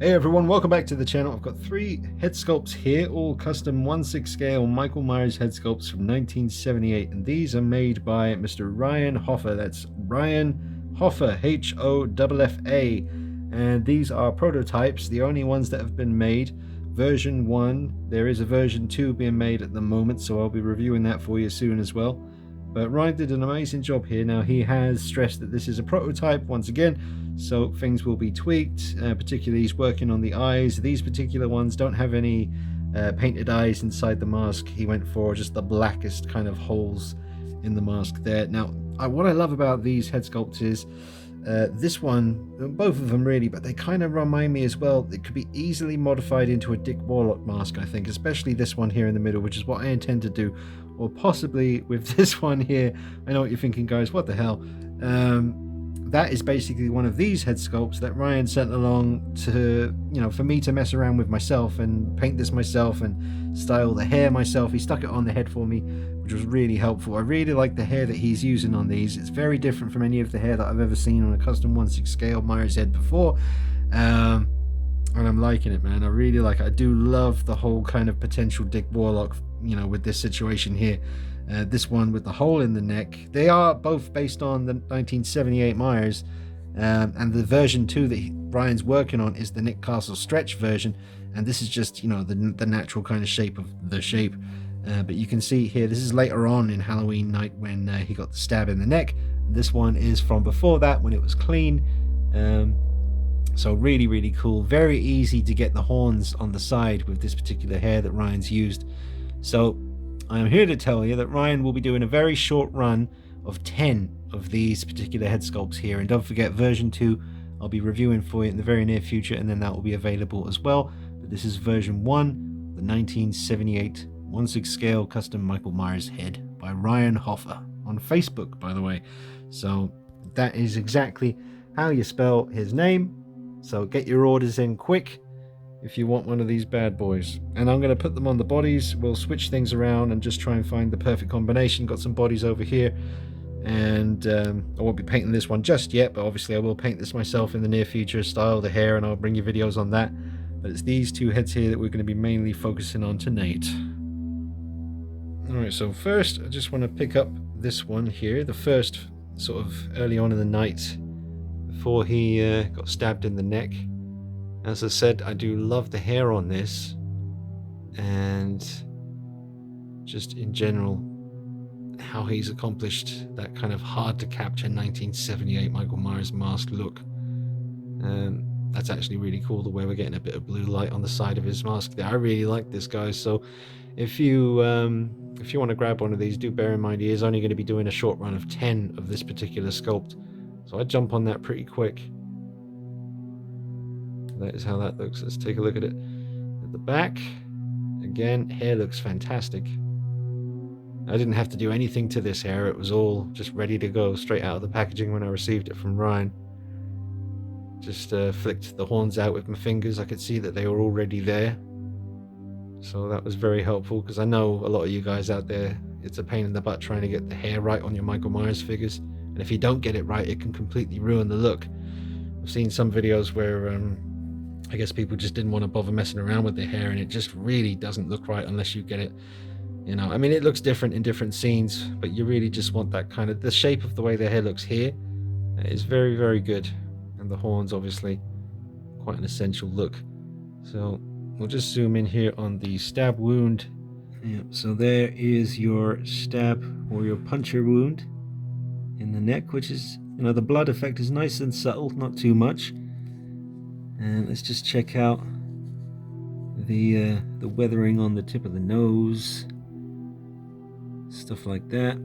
Hey everyone, welcome back to the channel. I've got 3 head sculpts here, all custom 1/6 scale Michael Myers head sculpts from 1978, and these are made by Mr. Ryan Hoffa. That's Ryan Hoffa, Hoffa, and these are prototypes, the only ones that have been made. Version 1, there is a version 2 being made at the moment, so I'll be reviewing that for you soon as well. But Ryan did an amazing job here. Now, he has stressed that this is a prototype once again, so things will be tweaked. Particularly, he's working on the eyes. These particular ones don't have any painted eyes inside the mask. He went for just the blackest kind of holes in the mask there. Now, what I love about these head sculpts is this one, both of them really, but they kind of remind me as well. It could be easily modified into a Dick Warlock mask, I think, especially this one here in the middle, which is what I intend to do. Or possibly with this one here. I know what you're thinking, guys, what the hell. That is basically one of these head sculpts that Ryan sent along to, for me to mess around with myself and paint this myself and style the hair myself. He stuck it on the head for me, which was really helpful. I really like the hair that he's using on these. It's very different from any of the hair that I've ever seen on a custom 1/6 scale Myers head before. And I'm liking it, man. I really like it. I do love the whole kind of potential Dick Warlock, with this situation here. This one with the hole in the neck. They are both based on the 1978 Myers, and the version 2 that Brian's working on is the Nick Castle stretch version, and this is just, the natural kind of shape of the shape. But you can see here, this is later on in Halloween night when he got the stab in the neck. This one is from before that when it was clean. So really, really cool. Very easy to get the horns on the side with this particular hair that Ryan's used. So I'm here to tell you that Ryan will be doing a very short run of 10 of these particular head sculpts here. And don't forget, version 2 I'll be reviewing for you in the very near future, and then that will be available as well. But this is version 1, the 1978 1/6 scale custom Michael Myers head by Ryan Hoffa on Facebook, by the way. So that is exactly how you spell his name. So get your orders in quick if you want one of these bad boys. And I'm going to put them on the bodies. We'll switch things around and just try and find the perfect combination. Got some bodies over here, and I won't be painting this one just yet, but obviously I will paint this myself in the near future, style the hair, and I'll bring you videos on that. But it's these 2 heads here that we're going to be mainly focusing on tonight. Alright, so first I just want to pick up this one here, the first sort of early on in the night before he got stabbed in the neck. As I said, I do love the hair on this, and just in general how he's accomplished that kind of hard to capture 1978 Michael Myers mask look. That's actually really cool, the way we're getting a bit of blue light on the side of his mask there. I really like this, guys. So if you want to grab one of these, do bear in mind he is only going to be doing a short run of 10 of this particular sculpt, so I jump on that pretty quick. That is how that looks. Let's take a look at it at the back. Again, hair looks fantastic. I didn't have to do anything to this hair. It was all just ready to go straight out of the packaging when I received it from Ryan. Just flicked the horns out with my fingers. I could see that they were already there. So that was very helpful, because I know a lot of you guys out there, it's a pain in the butt trying to get the hair right on your Michael Myers figures. And if you don't get it right, it can completely ruin the look. I've seen some videos where I guess people just didn't want to bother messing around with their hair, and it just really doesn't look right unless you get it, I mean, it looks different in different scenes, but you really just want that kind of, the shape of the way their hair looks here is very, very good. And the horns, obviously, quite an essential look. So we'll just zoom in here on the stab wound. Yep, so there is your stab or your puncture wound in the neck, which is, the blood effect is nice and subtle, not too much. And let's just check out the weathering on the tip of the nose, stuff like that.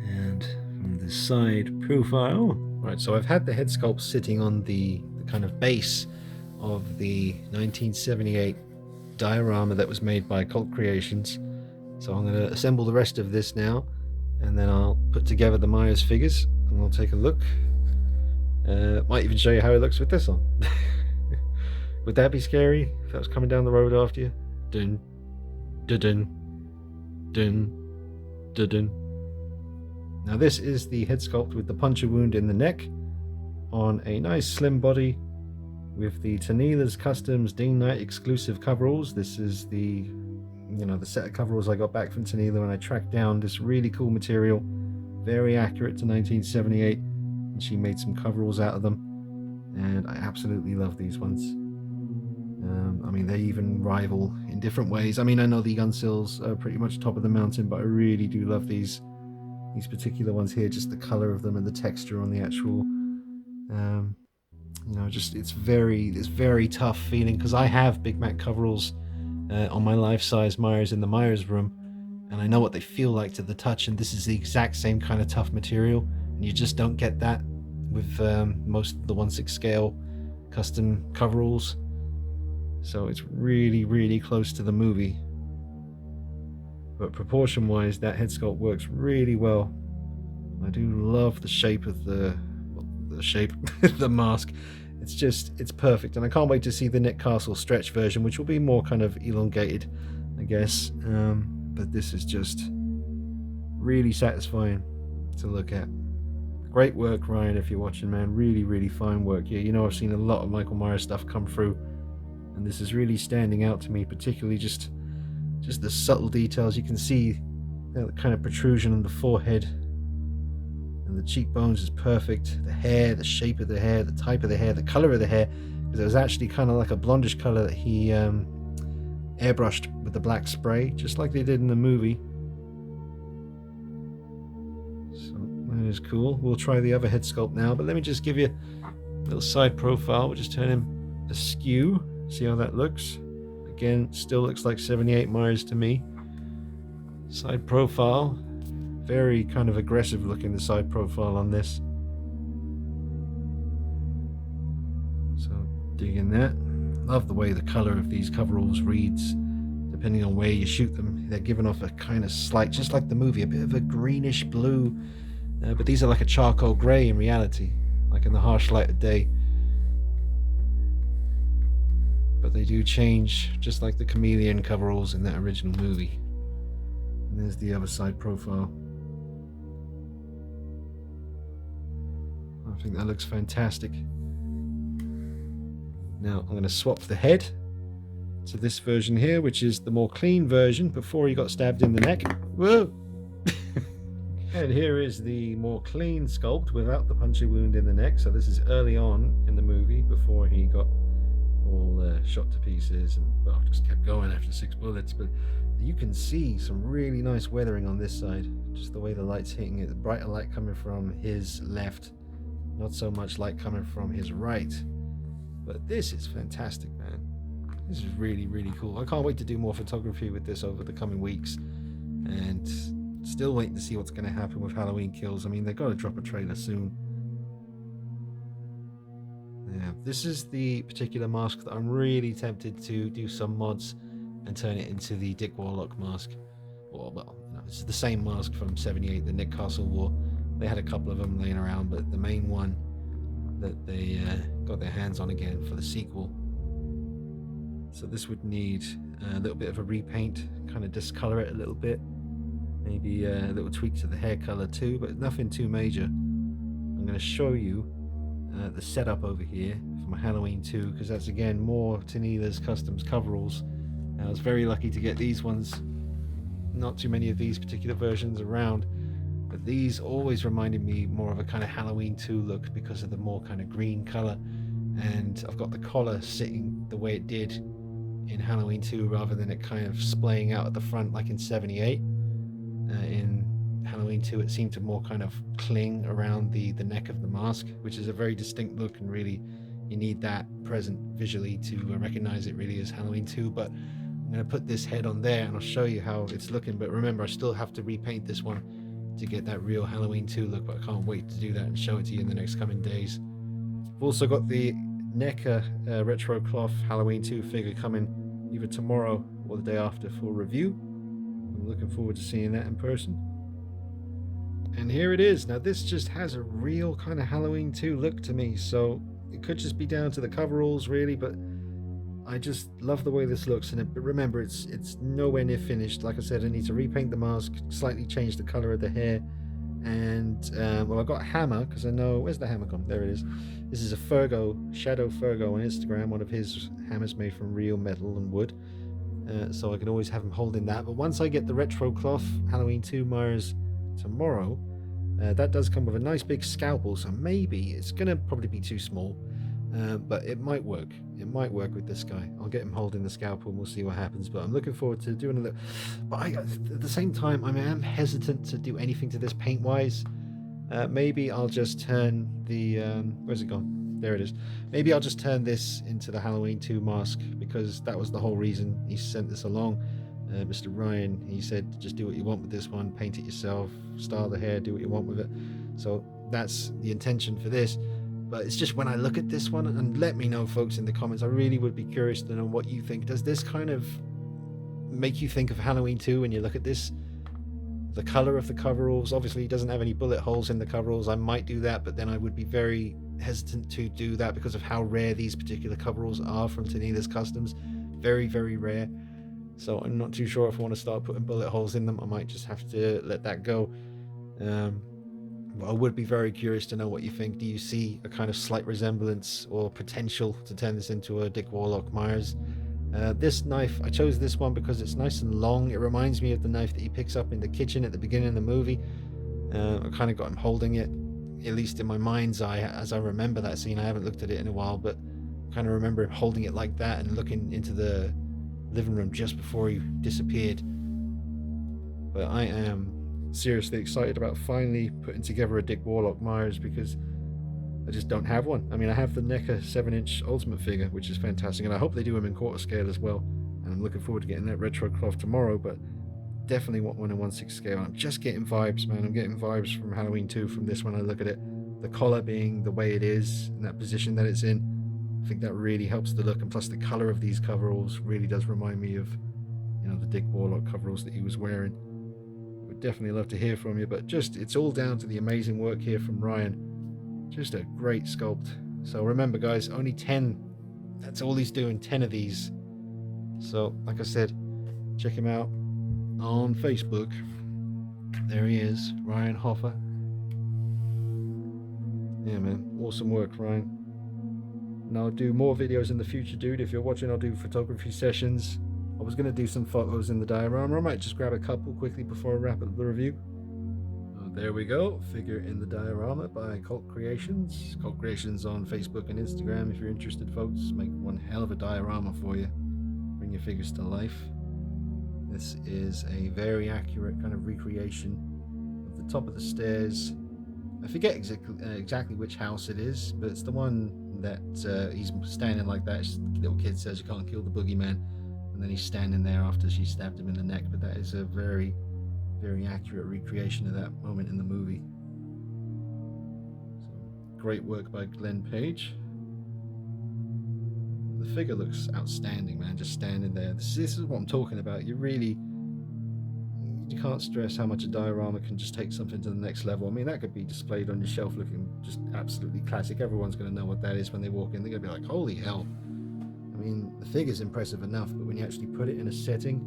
And from the side profile. Right, so I've had the head sculpt sitting on the kind of base of the 1978 diorama that was made by Cult Creations. So I'm going to assemble the rest of this now, and then I'll put together the Myers figures and we'll take a look. Might even show you how it looks with this on. Would that be scary if that was coming down the road after you? Dun, dun, dun, dun, dun. Now this is the head sculpt with the puncture wound in the neck. on a nice slim body with the Tanila's Customs Ding Night exclusive coveralls. This is the set of coveralls I got back from Tanila when I tracked down this really cool material, very accurate to 1978, and she made some coveralls out of them, and I absolutely love these ones. I mean, they even rival in different ways. I mean, I know the Gunsills are pretty much top of the mountain, but I really do love these particular ones here, just the color of them and the texture on the actual just it's very tough feeling, because I have Big Mac coveralls on my life-size Myers in the Myers room, and I know what they feel like to the touch, and this is the exact same kind of tough material, and you just don't get that with most of the 1/6 scale custom coveralls. So it's really close to the movie, but proportion wise that head sculpt works really well. I do love the shape of the mask. It's perfect, and I can't wait to see the Nick Castle stretch version, which will be more kind of elongated, I guess. But this is just really satisfying to look at. Great work, Ryan, if you're watching, man. Really fine work. Yeah, I've seen a lot of Michael Myers stuff come through, and this is really standing out to me, particularly just the subtle details. You can see the kind of protrusion on the forehead, and the cheekbones is perfect. The hair, the shape of the hair, the type of the hair, the color of the hair, because it was actually kind of like a blondish color that he airbrushed with the black spray, just like they did in the movie. So that is cool. We'll try the other head sculpt now, but let me just give you a little side profile. We'll just turn him askew, see how that looks. Again, still looks like 78 Myers to me. Side profile, very kind of aggressive looking, the side profile on this. So digging that. Love the way the color of these coveralls reads, depending on where you shoot them. They're giving off a kind of slight, just like the movie, a bit of a greenish blue, but these are like a charcoal gray in reality, like in the harsh light of day. But they do change, just like the chameleon coveralls in that original movie. And there's the other side profile. I think that looks fantastic. Now I'm going to swap the head to this version here, which is the more clean version before he got stabbed in the neck. Whoa! And here is the more clean sculpt without the puncture wound in the neck. So this is early on in the movie, before he got all shot to pieces and just kept going after 6 bullets. But you can see some really nice weathering on this side, just the way the light's hitting it. The brighter light coming from his left, not so much light coming from his right. But this is fantastic, man. This is really cool. I can't wait to do more photography with this over the coming weeks, and still waiting to see what's going to happen with Halloween Kills. I mean, they've got to drop a trailer soon. Yeah, this is the particular mask that I'm really tempted to do some mods and turn it into the Dick Warlock mask. Well, it's the same mask from 78 that Nick Castle wore. They had a couple of them laying around, but the main one that they got their hands on again for the sequel. So this would need a little bit of a repaint, kind of discolor it a little bit, maybe a little tweak to the hair color too, but nothing too major. I'm going to show you the setup over here for my Halloween 2, because that's again more Tanila's Customs coveralls. I was very lucky to get these ones. Not too many of these particular versions around, but these always reminded me more of a kind of Halloween 2 look because of the more kind of green color, and I've got the collar sitting the way it did in Halloween 2 rather than it kind of splaying out at the front like in 78. In Halloween 2 it seemed to more kind of cling around the neck of the mask, which is a very distinct look, and really you need that present visually to recognize it really as Halloween 2. But I'm going to put this head on there and I'll show you how it's looking. But remember, I still have to repaint this one to get that real Halloween 2 look, but I can't wait to do that and show it to you in the next coming days. I've also got the NECA retro cloth Halloween 2 figure coming either tomorrow or the day after for review. I'm looking forward to seeing that in person. And here it is. Now this just has a real kind of Halloween 2 look to me, so it could just be down to the coveralls really, but I just love the way this looks. And but remember, it's nowhere near finished. Like I said, I need to repaint the mask, slightly change the color of the hair, And well, I've got a hammer because I know, where's the hammer gone? There it is. This is a Shadow Fergo on Instagram, one of his hammers made from real metal and wood. So I can always have him holding that. But once I get the retro cloth Halloween 2 Myers tomorrow, that does come with a nice big scalpel, so maybe it's gonna probably be too small, but it might work. It might work with this guy. I'll get him holding the scalpel and we'll see what happens. But I'm looking forward to doing a little. But at the same time, I am hesitant to do anything to this paint wise. Maybe I'll just turn the where's it gone? There it is. Maybe I'll just turn this into the Halloween 2 mask, because that was the whole reason he sent this along. Mr. Ryan, he said, just do what you want with this one, paint it yourself, style the hair, do what you want with it. So that's the intention for this. But it's just when I look at this one, and let me know, folks, in the comments, I really would be curious to know what you think. Does this kind of make you think of Halloween 2 when you look at this? The color of the coveralls, obviously he doesn't have any bullet holes in the coveralls. I might do that, but then I would be very hesitant to do that because of how rare these particular coveralls are from Tanida's Customs. Very, very rare. So I'm not too sure if I want to start putting bullet holes in them. I might just have to let that go. But I would be very curious to know what you think. Do you see a kind of slight resemblance or potential to turn this into a Dick Warlock Myers? This knife, I chose this one because it's nice and long. It reminds me of the knife that he picks up in the kitchen at the beginning of the movie. I kind of got him holding it, at least in my mind's eye, as I remember that scene. I haven't looked at it in a while, but kind of remember him holding it like that and looking into the living room just before he disappeared. But I am seriously excited about finally putting together a Dick Warlock Myers, because I just don't have one. I mean, I have the NECA 7-inch Ultimate figure, which is fantastic, and I hope they do them in quarter scale as well. And I'm looking forward to getting that retro cloth tomorrow, but definitely want one in 1/6 scale. I'm just getting vibes, man. I'm getting vibes from Halloween 2 from this when I look at it. The collar being the way it is, in that position that it's in, I think that really helps the look. And plus the color of these coveralls really does remind me of, you know, the Dick Warlock coveralls that he was wearing. Would definitely love to hear from you, but just, it's all down to the amazing work here from Ryan. Just a great sculpt. So remember, guys, only 10. That's all he's doing, 10 of these. So, like I said, check him out on Facebook. There he is, Ryan Hoffa. Yeah, man, awesome work, Ryan. And I'll do more videos in the future, dude. If you're watching, I'll do photography sessions. I was going to do some photos in the diorama. I might just grab a couple quickly before I wrap up the review. There we go, figure in the diorama by Cult Creations. Cult Creations on Facebook and Instagram if you're interested, folks. Make one hell of a diorama for you. Bring your figures to life. This is a very accurate kind of recreation of the top of the stairs. I forget exactly which house it is, but it's the one that he's standing like that. The little kid says you can't kill the boogeyman, and then he's standing there after she stabbed him in the neck. But that is a very, very accurate recreation of that moment in the movie. So, great work by Glenn Page. The figure looks outstanding, man, just standing there. This is what I'm talking about. You can't stress how much a diorama can just take something to the next level. I mean, that could be displayed on your shelf looking just absolutely classic. Everyone's going to know what that is when they walk in. They're going to be like, holy hell. I mean, the figure's impressive enough, but when you actually put it in a setting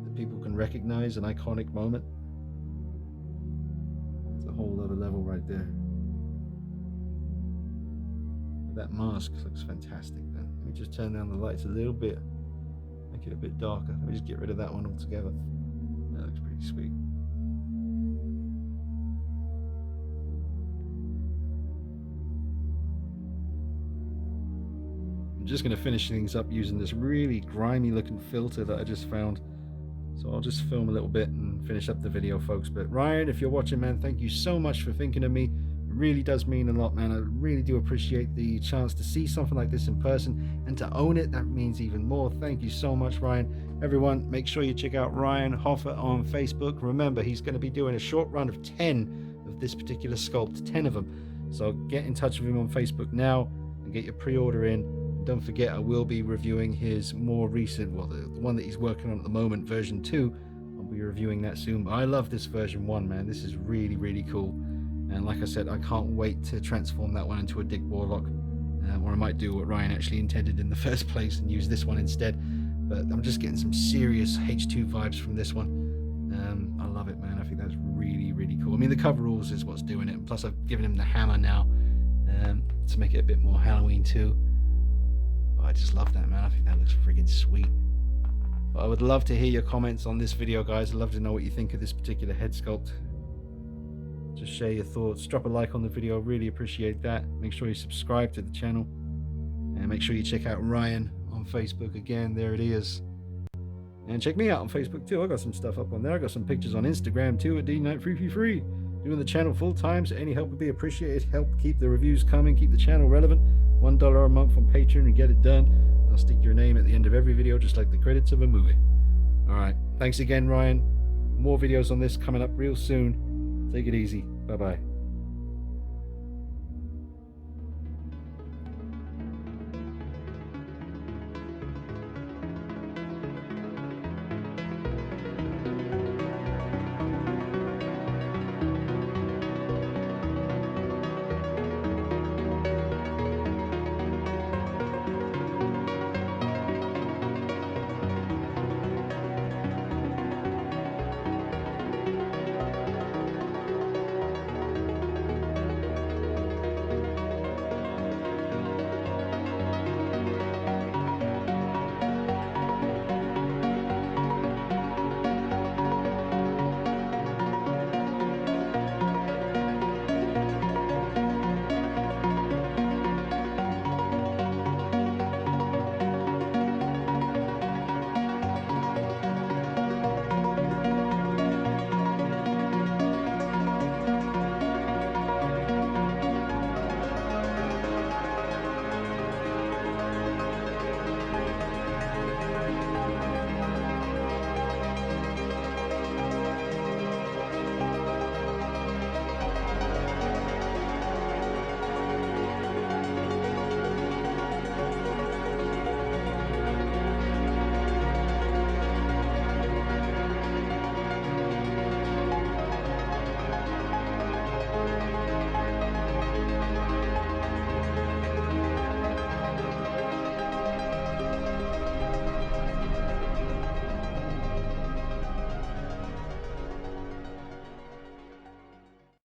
that people can recognize, an iconic moment, it's a whole other level right there. That mask looks fantastic, man. Let me just turn down the lights a little bit, make it a bit darker. Let me just get rid of that one altogether. That looks pretty sweet. I'm just going to finish things up using this really grimy looking filter that I just found. So I'll just film a little bit and finish up the video, folks. But Ryan, if you're watching, man, thank you so much for thinking of me. It really does mean a lot, man. I really do appreciate the chance to see something like this in person and to own it. That means even more. Thank you so much, Ryan. Everyone, make sure you check out Ryan Hoffa on Facebook. Remember, he's going to be doing a short run of 10 of this particular sculpt, 10 of them. So get in touch with him on Facebook now and get your pre-order in. Don't forget, I will be reviewing his more recent, well, the one that he's working on at the moment, version 2. I'll be reviewing that soon. But I love this version 1, man. This is really, really cool. And like I said, I can't wait to transform that one into a Dick Warlock. Or I might do what Ryan actually intended in the first place and use this one instead. But I'm just getting some serious H2 vibes from this one. I love it, man. I think that's really, really cool. I mean, the coveralls is what's doing it, and plus I've given him the hammer now to make it a bit more Halloween too. But I just love that, man. I think that looks friggin' sweet. But I would love to hear your comments on this video, guys. I'd love to know what you think of this particular head sculpt. Just share your thoughts, drop a like on the video, really appreciate that. Make sure you subscribe to the channel, and make sure you check out Ryan on Facebook. Again, there it is. And check me out on Facebook too. I got some stuff up on there. I got some pictures on Instagram too at D-Night333. Doing the channel full time, so any help would be appreciated. Help keep the reviews coming, keep the channel relevant. $1 a month on Patreon and get it done. I'll stick your name at the end of every video, just like the credits of a movie. Alright, thanks again, Ryan. More videos on this coming up real soon. Take it easy. Bye bye.